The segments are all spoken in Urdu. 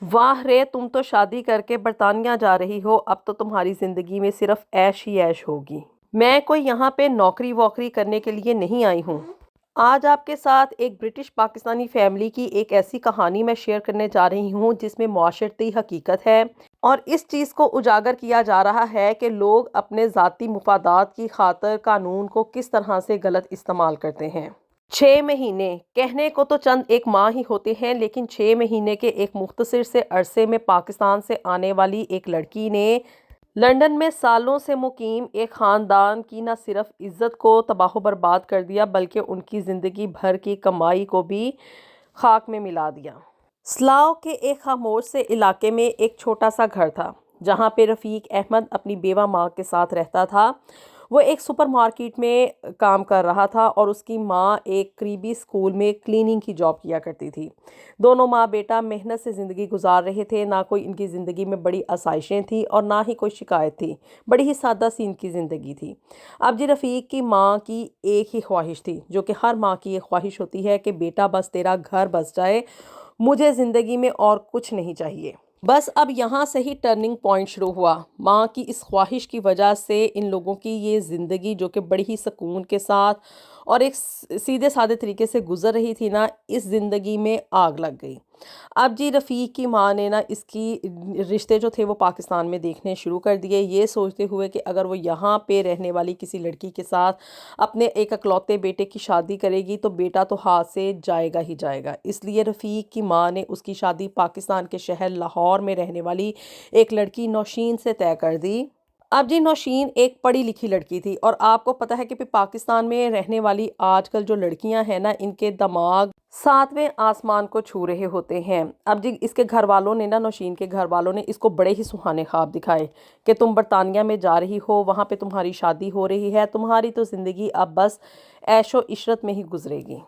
واہ رے، تم تو شادی کر کے برطانیہ جا رہی ہو، اب تو تمہاری زندگی میں صرف عیش ہی عیش ہوگی۔ میں کوئی یہاں پہ نوکری ووکری کرنے کے لیے نہیں آئی ہوں۔ آج آپ کے ساتھ ایک برٹش پاکستانی فیملی کی ایک ایسی کہانی میں شیئر کرنے جا رہی ہوں جس میں معاشرتی حقیقت ہے اور اس چیز کو اجاگر کیا جا رہا ہے کہ لوگ اپنے ذاتی مفادات کی خاطر قانون کو کس طرح سے غلط استعمال کرتے ہیں۔ 6 مہینے کہنے کو تو چند ایک ماہ ہی ہوتے ہیں، لیکن 6 مہینے کے ایک مختصر سے عرصے میں پاکستان سے آنے والی ایک لڑکی نے لندن میں سالوں سے مقیم ایک خاندان کی نہ صرف عزت کو تباہ و برباد کر دیا بلکہ ان کی زندگی بھر کی کمائی کو بھی خاک میں ملا دیا۔ سلاؤ کے ایک خاموش سے علاقے میں ایک چھوٹا سا گھر تھا جہاں پہ رفیق احمد اپنی بیوہ ماں کے ساتھ رہتا تھا۔ وہ ایک سپر مارکیٹ میں کام کر رہا تھا اور اس کی ماں ایک قریبی اسکول میں کلیننگ کی جاب کیا کرتی تھی۔ دونوں ماں بیٹا محنت سے زندگی گزار رہے تھے، نہ کوئی ان کی زندگی میں بڑی آسائشیں تھیں اور نہ ہی کوئی شکایت تھی، بڑی ہی سادہ سی ان کی زندگی تھی۔ اب جی رفیق کی ماں کی ایک ہی خواہش تھی، جو کہ ہر ماں کی ایک خواہش ہوتی ہے کہ بیٹا بس تیرا گھر بس جائے، مجھے زندگی میں اور کچھ نہیں چاہیے۔ بس اب یہاں سے ہی ٹرننگ پوائنٹ شروع ہوا۔ ماں کی اس خواہش کی وجہ سے ان لوگوں کی یہ زندگی جو کہ بڑی ہی سکون کے ساتھ اور ایک سیدھے سادے طریقے سے گزر رہی تھی نا، اس زندگی میں آگ لگ گئی۔ اب جی رفیق کی ماں نے نا اس کی رشتے جو تھے وہ پاکستان میں دیکھنے شروع کر دیے، یہ سوچتے ہوئے کہ اگر وہ یہاں پہ رہنے والی کسی لڑکی کے ساتھ اپنے ایک اکلوتے بیٹے کی شادی کرے گی تو بیٹا تو ہاتھ سے جائے گا ہی جائے گا۔ اس لیے رفیق کی ماں نے اس کی شادی پاکستان کے شہر لاہور میں رہنے والی ایک لڑکی نوشین سے طے کر دی۔ اب جی نوشین ایک پڑھی لکھی لڑکی تھی اور آپ کو پتہ ہے کہ پاکستان میں رہنے والی آج کل جو لڑکیاں ہیں نا، ان کے دماغ 7ویں آسمان کو چھو رہے ہوتے ہیں۔ اب جی اس کے گھر والوں نے نا، نوشین کے گھر والوں نے اس کو بڑے ہی سہانے خواب دکھائے کہ تم برطانیہ میں جا رہی ہو، وہاں پہ تمہاری شادی ہو رہی ہے، تمہاری تو زندگی اب بس عیش و عشرت میں ہی گزرے گی۔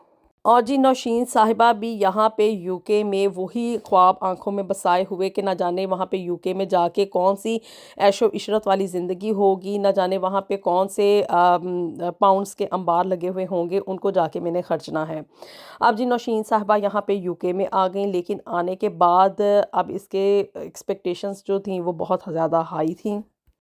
اور جی نوشین صاحبہ بھی یہاں پہ UK میں وہی خواب آنکھوں میں بسائے ہوئے کہ نہ جانے وہاں پہ UK میں جا کے کون سی عیش و عشرت والی زندگی ہوگی، نہ جانے وہاں پہ کون سے پاؤنڈز کے انبار لگے ہوئے ہوں گے، ان کو جا کے میں نے خرچنا ہے۔ اب جی نوشین صاحبہ یہاں پہ UK میں آ گئیں، لیکن آنے کے بعد اب اس کے ایکسپیکٹیشنز جو تھیں وہ بہت زیادہ ہائی تھیں۔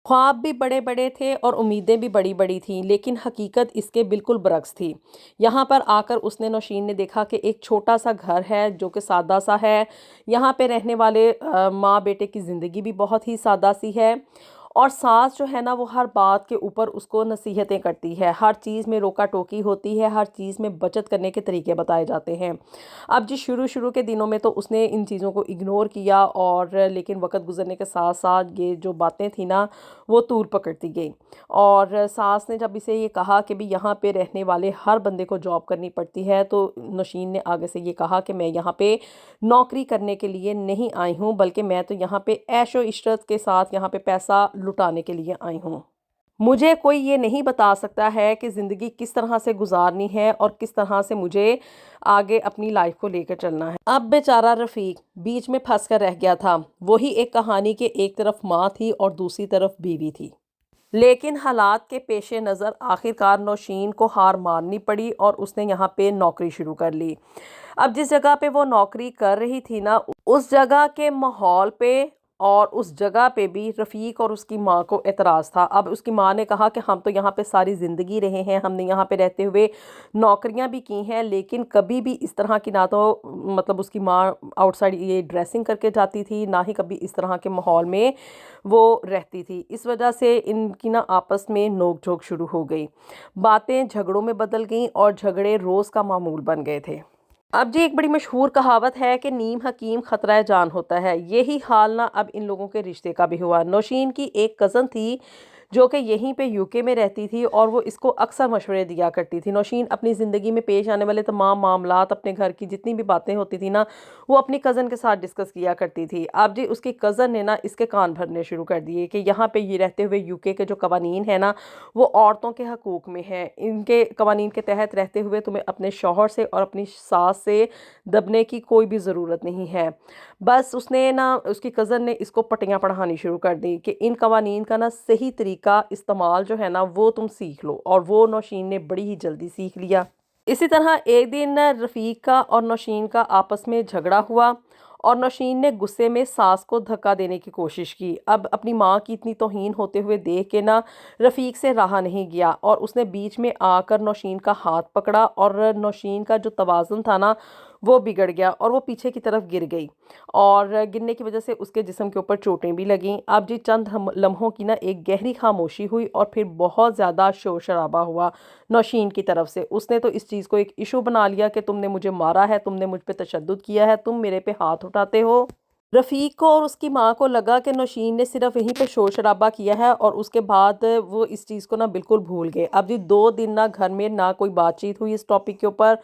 خواب بھی بڑے بڑے تھے اور امیدیں بھی بڑی بڑی تھیں، لیکن حقیقت اس کے بالکل برعکس تھی۔ یہاں پر آ کر اس نے نوشین نے دیکھا کہ ایک چھوٹا سا گھر ہے جو کہ سادہ سا ہے، یہاں پہ رہنے والے ماں بیٹے کی زندگی بھی بہت ہی سادہ سی ہے، اور ساس جو ہے نا وہ ہر بات کے اوپر اس کو نصیحتیں کرتی ہے، ہر چیز میں روکا ٹوکی ہوتی ہے، ہر چیز میں بچت کرنے کے طریقے بتائے جاتے ہیں۔ اب جی شروع کے دنوں میں تو اس نے ان چیزوں کو اگنور کیا، اور لیکن وقت گزرنے کے ساتھ ساتھ یہ جو باتیں تھیں نا وہ طول پکڑتی گئی، اور ساس نے جب اسے یہ کہا کہ بھی یہاں پہ رہنے والے ہر بندے کو جاب کرنی پڑتی ہے، تو نوشین نے آگے سے یہ کہا کہ میں یہاں پہ نوکری کرنے کے لیے نہیں آئی ہوں، بلکہ میں تو یہاں پہ عیش و عشرت کے ساتھ یہاں پہ پیسہ لٹانے کے لیے آئی ہوں۔ مجھے کوئی یہ نہیں بتا سکتا ہے کہ زندگی کس طرح سے گزارنی ہے اور کس طرح سے مجھے آگے اپنی لائف کو لے کر چلنا ہے۔ اب بیچارہ رفیق بیچ میں پھنس کر رہ گیا تھا۔ وہی ایک کہانی کے ایک طرف ماں تھی اور دوسری طرف بیوی تھی، لیکن حالات کے پیش نظر آخرکار نوشین کو ہار ماننی پڑی اور اس نے یہاں پہ نوکری شروع کر لی۔ اب جس جگہ پہ وہ نوکری کر رہی تھی نا، اس جگہ کے ماحول پہ اور اس جگہ پہ بھی رفیق اور اس کی ماں کو اعتراض تھا۔ اب اس کی ماں نے کہا کہ ہم تو یہاں پہ ساری زندگی رہے ہیں، ہم نے یہاں پہ رہتے ہوئے نوکریاں بھی کی ہیں، لیکن کبھی بھی اس طرح کی نہ تو مطلب اس کی ماں آؤٹ سائڈ یہ ڈریسنگ کر کے جاتی تھی، نہ ہی کبھی اس طرح کے ماحول میں وہ رہتی تھی۔ اس وجہ سے ان کی نا آپس میں نوک جھوک شروع ہو گئی، باتیں جھگڑوں میں بدل گئیں اور جھگڑے روز کا معمول بن گئے تھے۔ اب جی ایک بڑی مشہور کہاوت ہے کہ نیم حکیم خطرہ جان ہوتا ہے، یہی حال نا اب ان لوگوں کے رشتے کا بھی ہوا۔ نوشین کی ایک کزن تھی جو کہ یہیں پہ UK میں رہتی تھی اور وہ اس کو اکثر مشورے دیا کرتی تھی۔ نوشین اپنی زندگی میں پیش آنے والے تمام معاملات، اپنے گھر کی جتنی بھی باتیں ہوتی تھی نا، وہ اپنی کزن کے ساتھ ڈسکس کیا کرتی تھی۔ اب جی اس کی کزن نے نا اس کے کان بھرنے شروع کر دیے کہ یہاں پہ یہ رہتے ہوئے UK کے جو قوانین ہیں نا وہ عورتوں کے حقوق میں ہیں، ان کے قوانین کے تحت رہتے ہوئے تمہیں اپنے شوہر سے اور اپنی ساس سے دبنے کی کوئی بھی ضرورت نہیں ہے۔ بس اس نے نا اس کی کزن نے اس کو پٹیاں پڑھانی شروع کر دی کہ ان قوانین کا نا صحیح طریقہ استعمال جو ہے نا وہ تم سیکھ لو، اور وہ نوشین نے بڑی ہی جلدی سیکھ لیا۔ اسی طرح ایک دن رفیق کا اور نوشین کا آپس میں جھگڑا ہوا اور نوشین نے غصے میں ساس کو دھکا دینے کی کوشش کی۔ اب اپنی ماں کی اتنی توہین ہوتے ہوئے دیکھ کے نا رفیق سے رہا نہیں گیا اور اس نے بیچ میں آ کر نوشین کا ہاتھ پکڑا اور نوشین کا جو توازن تھا نا وہ بگڑ گیا اور وہ پیچھے کی طرف گر گئی اور گرنے کی وجہ سے اس کے جسم کے اوپر چوٹیں بھی لگیں۔ اب جی چند لمحوں کی نا ایک گہری خاموشی ہوئی اور پھر بہت زیادہ شور شرابہ ہوا نوشین کی طرف سے۔ اس نے تو اس چیز کو ایک ایشو بنا لیا کہ تم نے مجھے مارا ہے، تم نے مجھ پہ تشدد کیا ہے، تم میرے پہ ہاتھ اٹھاتے ہو۔ رفیق کو اور اس کی ماں کو لگا کہ نوشین نے صرف یہیں پہ شور شرابہ کیا ہے اور اس کے بعد وہ اس چیز کو نا بالکل بھول گئے۔ اب جی 2 دن نہ گھر میں نہ کوئی بات چیت ہوئی اس ٹاپک کے اوپر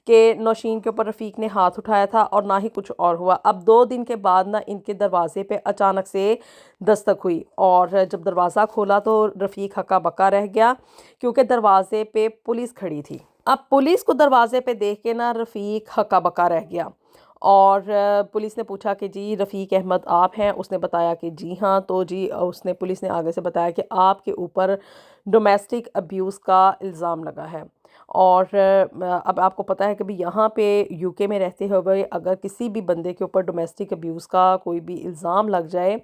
کہ نوشین کے اوپر رفیق نے ہاتھ اٹھایا تھا اور نہ ہی کچھ اور ہوا۔ اب 2 دن کے بعد نا ان کے دروازے پہ اچانک سے دستک ہوئی اور جب دروازہ کھولا تو رفیق ہکا بکا رہ گیا کیونکہ دروازے پہ پولیس کھڑی تھی۔ اب پولیس کو دروازے پہ دیکھ کے نا رفیق ہکا بکا رہ گیا اور پولیس نے پوچھا کہ جی رفیق احمد آپ ہیں؟ اس نے بتایا کہ جی ہاں۔ تو جی پولیس نے آگے سے بتایا کہ آپ کے اوپر ڈومیسٹک ابیوز کا الزام لگا ہے اور اب آپ کو پتہ ہے کہ بھی یہاں پہ یو کے میں رہتے ہوئے اگر کسی بھی بندے کے اوپر ڈومیسٹک ابیوز کا کوئی بھی الزام لگ جائے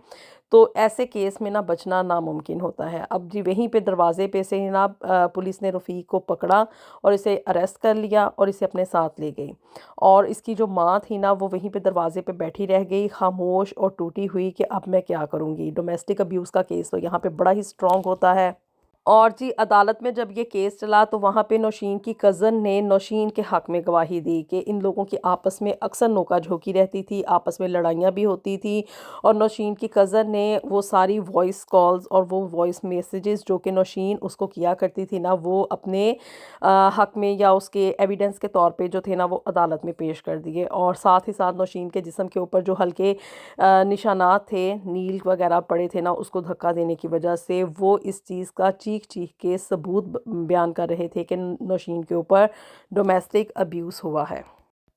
تو ایسے کیس میں نہ بچنا ناممکن ہوتا ہے۔ اب جی وہیں پہ دروازے پہ سے نا پولیس نے رفیق کو پکڑا اور اسے اریسٹ کر لیا اور اسے اپنے ساتھ لے گئی اور اس کی جو ماں تھی نا وہ وہیں پہ دروازے پہ بیٹھی رہ گئی خاموش اور ٹوٹی ہوئی کہ اب میں کیا کروں گی۔ ڈومیسٹک ابیوز کا کیس تو یہاں پہ بڑا ہی سٹرونگ ہوتا ہے اور جی عدالت میں جب یہ کیس چلا تو وہاں پہ نوشین کی کزن نے نوشین کے حق میں گواہی دی کہ ان لوگوں کی آپس میں اکثر نوکا جھوکی رہتی تھی، آپس میں لڑائیاں بھی ہوتی تھی اور نوشین کی کزن نے وہ ساری وائس کالز اور وہ وائس میسیجز جو کہ نوشین اس کو کیا کرتی تھی نا وہ اپنے حق میں یا اس کے ایویڈنس کے طور پہ جو تھے نا وہ عدالت میں پیش کر دیے اور ساتھ ہی ساتھ نوشین کے جسم کے اوپر جو ہلکے نشانات تھے نیل وغیرہ پڑے تھے نا اس کو دھکا دینے کی وجہ سے وہ اس چیز کا چیخ کے ثبوت بیان کر رہے تھے کہ نوشین کے اوپر ڈومیسٹک ابیوز ہوا ہے۔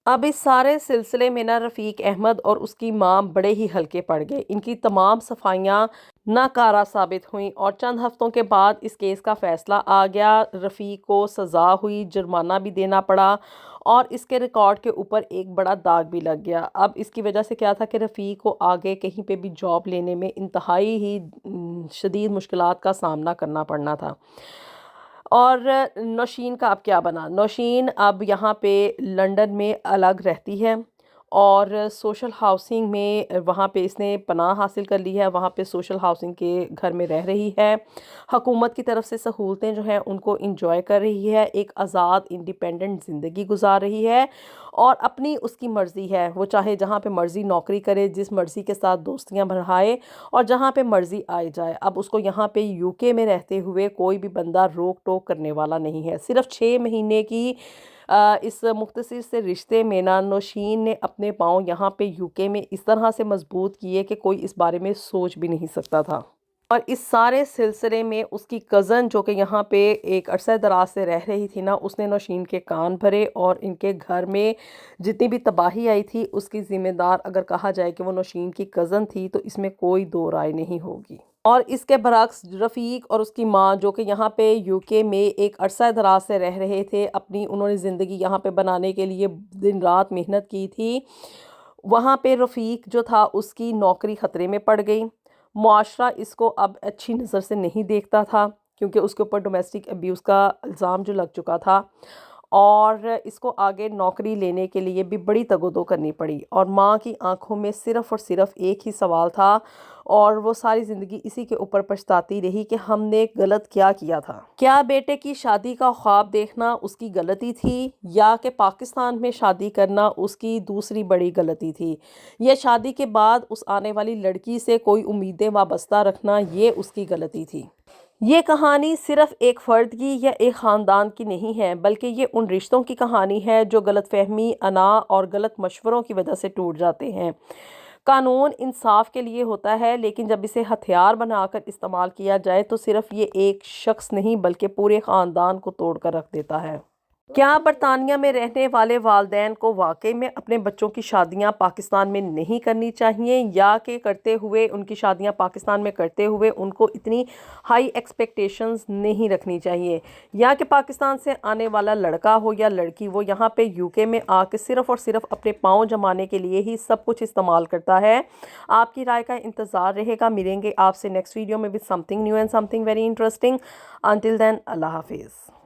اب اس سارے سلسلے میں نا رفیق احمد اور اس کی ماں بڑے ہی ہلکے پڑ گئے، ان کی تمام صفائیاں ناکارہ ثابت ہوئیں اور چند ہفتوں کے بعد اس کیس کا فیصلہ آ گیا۔ رفیق کو سزا ہوئی، جرمانہ بھی دینا پڑا اور اس کے ریکارڈ کے اوپر ایک بڑا داغ بھی لگ گیا۔ اب اس کی وجہ سے کیا تھا کہ رفیق کو آگے کہیں پہ بھی جاب لینے میں انتہائی ہی شدید مشکلات کا سامنا کرنا پڑنا تھا۔ اور نوشین کا اب کیا بنا؟ نوشین اب یہاں پہ لنڈن میں الگ رہتی ہے اور سوشل ہاؤسنگ میں وہاں پہ اس نے پناہ حاصل کر لی ہے، وہاں پہ سوشل ہاؤسنگ کے گھر میں رہ رہی ہے، حکومت کی طرف سے سہولتیں جو ہیں ان کو انجوائے کر رہی ہے، ایک آزاد انڈیپینڈنٹ زندگی گزار رہی ہے اور اپنی اس کی مرضی ہے، وہ چاہے جہاں پہ مرضی نوکری کرے، جس مرضی کے ساتھ دوستیاں بڑھائے اور جہاں پہ مرضی آئے جائے۔ اب اس کو یہاں پہ یو کے میں رہتے ہوئے کوئی بھی بندہ روک ٹوک کرنے والا نہیں ہے۔ صرف 6 مہینے کی اس مختصر سے رشتے میں نا نوشین نے اپنے پاؤں یہاں پہ یو کے میں اس طرح سے مضبوط کیے کہ کوئی اس بارے میں سوچ بھی نہیں سکتا تھا۔ اور اس سارے سلسلے میں اس کی کزن جو کہ یہاں پہ ایک عرصہ دراز سے رہ رہی تھی نا اس نے نوشین کے کان بھرے اور ان کے گھر میں جتنی بھی تباہی آئی تھی اس کی ذمہ دار اگر کہا جائے کہ وہ نوشین کی کزن تھی تو اس میں کوئی دو رائے نہیں ہوگی۔ اور اس کے برعکس رفیق اور اس کی ماں جو کہ یہاں پہ یو کے میں ایک عرصہ دراز سے رہ رہے تھے، انہوں نے زندگی یہاں پہ بنانے کے لیے دن رات محنت کی تھی، وہاں پہ رفیق جو تھا اس کی نوکری خطرے میں پڑ گئی۔ معاشرہ اس کو اب اچھی نظر سے نہیں دیکھتا تھا کیونکہ اس کے اوپر ڈومیسٹک ابیوز کا الزام جو لگ چکا تھا اور اس کو آگے نوکری لینے کے لیے بھی بڑی تگودو کرنی پڑی اور ماں کی آنکھوں میں صرف اور صرف ایک ہی سوال تھا اور وہ ساری زندگی اسی کے اوپر پچھتاتی رہی کہ ہم نے غلط کیا تھا۔ کیا بیٹے کی شادی کا خواب دیکھنا اس کی غلطی تھی یا کہ پاکستان میں شادی کرنا اس کی دوسری بڑی غلطی تھی؟ یہ شادی کے بعد اس آنے والی لڑکی سے کوئی امیدیں وابستہ رکھنا یہ اس کی غلطی تھی؟ یہ کہانی صرف ایک فرد کی یا ایک خاندان کی نہیں ہے بلکہ یہ ان رشتوں کی کہانی ہے جو غلط فہمی، انا اور غلط مشوروں کی وجہ سے ٹوٹ جاتے ہیں۔ قانون انصاف کے لیے ہوتا ہے لیکن جب اسے ہتھیار بنا کر استعمال کیا جائے تو صرف یہ ایک شخص نہیں بلکہ پورے خاندان کو توڑ کر رکھ دیتا ہے۔ کیا برطانیہ میں رہنے والے والدین کو واقعی میں اپنے بچوں کی شادیاں پاکستان میں نہیں کرنی چاہیے، یا کہ کرتے ہوئے ان کی شادیاں پاکستان میں کرتے ہوئے ان کو اتنی ہائی ایکسپیکٹیشنز نہیں رکھنی چاہیے، یا کہ پاکستان سے آنے والا لڑکا ہو یا لڑکی وہ یہاں پہ یو کے میں آ کے صرف اور صرف اپنے پاؤں جمانے کے لیے ہی سب کچھ استعمال کرتا ہے؟ آپ کی رائے کا انتظار رہے گا۔ ملیں گے آپ سے نیکسٹ ویڈیو میں with something new and something very interesting. Until then, اللہ حافظ۔